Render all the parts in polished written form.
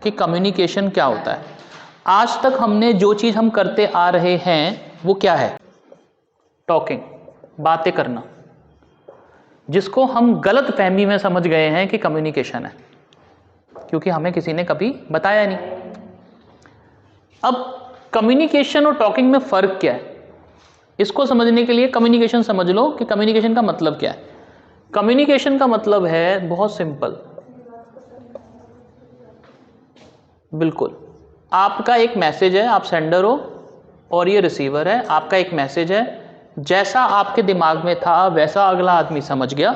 कि कम्युनिकेशन क्या होता है। आज तक हमने जो चीज़ हम करते आ रहे हैं वो क्या है? टॉकिंग, बातें करना, जिसको हम गलत फहमी में समझ गए हैं कि कम्युनिकेशन है, क्योंकि हमें किसी ने कभी बताया नहीं। अब कम्युनिकेशन और टॉकिंग में फ़र्क क्या है, इसको समझने के लिए कम्युनिकेशन समझ लो कि कम्युनिकेशन का मतलब क्या है। कम्युनिकेशन का मतलब है बहुत सिंपल, बिल्कुल आपका एक मैसेज है, आप सेंडर हो और ये रिसीवर है। आपका एक मैसेज है, जैसा आपके दिमाग में था वैसा अगला आदमी समझ गया,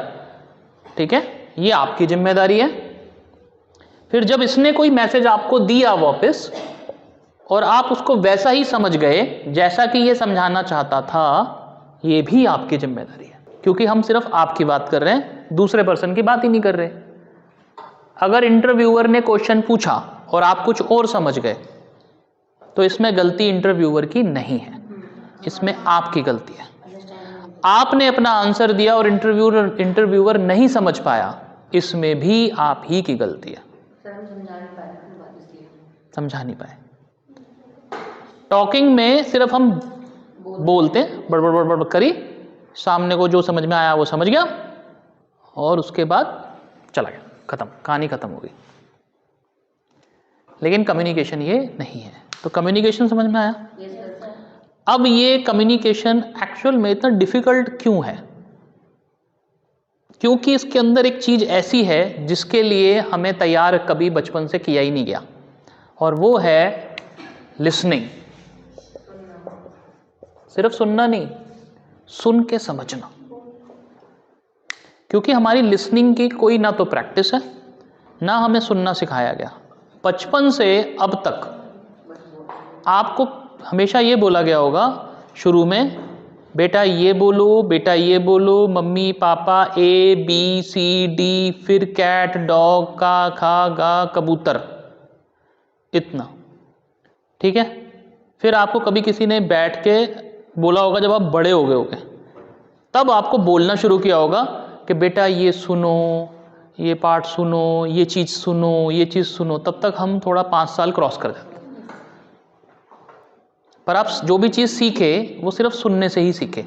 ठीक है, ये आपकी जिम्मेदारी है। फिर जब इसने कोई मैसेज आपको दिया वापस और आप उसको वैसा ही समझ गए जैसा कि ये समझाना चाहता था, ये भी आपकी जिम्मेदारी है, क्योंकि हम सिर्फ आपकी बात कर रहे हैं, दूसरे पर्सन की बात ही नहीं कर रहे। अगर इंटरव्यूअर ने क्वेश्चन पूछा और आप कुछ और समझ गए तो इसमें गलती इंटरव्यूअर की नहीं है, इसमें आपकी गलती है। आपने अपना आंसर दिया और इंटरव्यूअर नहीं समझ पाया, इसमें भी आप ही की गलती है, समझा नहीं पाए। टॉकिंग में सिर्फ हम बोलते बड़बड़ बड़बड़ करी, सामने को जो समझ में आया वो समझ गया और उसके बाद चला गया, खत्म, कहानी खत्म हो गई। लेकिन कम्युनिकेशन ये नहीं है। तो कम्युनिकेशन समझ में आया? अब ये कम्युनिकेशन एक्चुअल में इतना डिफिकल्ट क्यों है? क्योंकि इसके अंदर एक चीज ऐसी है जिसके लिए हमें तैयार कभी बचपन से किया ही नहीं गया, और वो है लिसनिंग। सिर्फ सुनना नहीं, सुन के समझना। क्योंकि हमारी लिसनिंग की कोई ना तो प्रैक्टिस है, ना हमें सुनना सिखाया गया। बचपन से अब तक आपको हमेशा ये बोला गया होगा शुरू में, बेटा ये बोलो, बेटा ये बोलो, मम्मी पापा ABCD, फिर कैट डॉग का खा गा कबूतर, इतना, ठीक है। फिर आपको कभी किसी ने बैठ के बोला होगा, जब आप बड़े हो गए होगे तब आपको बोलना शुरू किया होगा कि बेटा ये सुनो, ये पार्ट सुनो, ये चीज़ सुनो, ये चीज़ सुनो। तब तक हम थोड़ा 5 साल क्रॉस कर जाते। पर आप जो भी चीज़ सीखे वो सिर्फ सुनने से ही सीखे।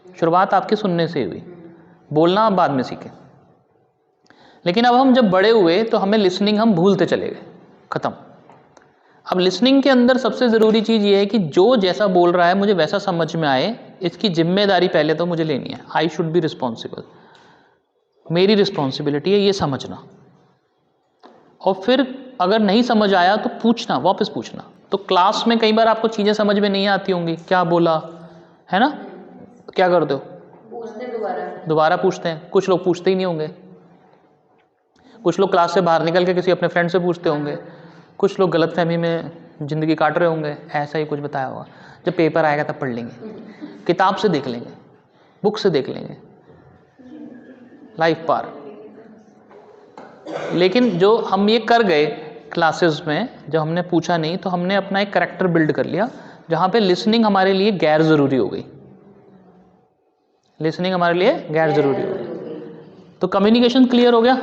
शुरुआत आपकी सुनने से हुई, बोलना आप बाद में सीखे। लेकिन अब हम जब बड़े हुए तो हमें लिसनिंग हम भूलते चले गए, खत्म। अब लिसनिंग के अंदर सबसे ज़रूरी चीज़ ये है कि जो जैसा बोल रहा है मुझे वैसा समझ में आए, इसकी जिम्मेदारी पहले तो मुझे लेनी है। आई शुड बी रिस्पॉन्सिबल, मेरी रिस्पॉन्सिबिलिटी है ये समझना। और फिर अगर नहीं समझ आया तो पूछना, वापस पूछना। तो क्लास में कई बार आपको चीज़ें समझ में नहीं आती होंगी, क्या बोला है ना, क्या करते हो? दोबारा पूछते हैं। कुछ लोग पूछते ही नहीं होंगे, कुछ लोग क्लास से बाहर निकल के किसी अपने फ्रेंड से पूछते होंगे, कुछ लोग गलतफहमी में ज़िंदगी काट रहे होंगे, ऐसा ही कुछ बताया होगा। जब पेपर आएगा तब पढ़ लेंगे, किताब से देख लेंगे, बुक से देख लेंगे, लाइफ पार। लेकिन जो हम ये कर गए क्लासेस में, जब हमने पूछा नहीं तो हमने अपना एक करैक्टर बिल्ड कर लिया, जहाँ पे लिसनिंग हमारे लिए गैर ज़रूरी हो गई। लिसनिंग हमारे लिए गैर ज़रूरी हो गई। तो कम्युनिकेशन क्लियर हो गया।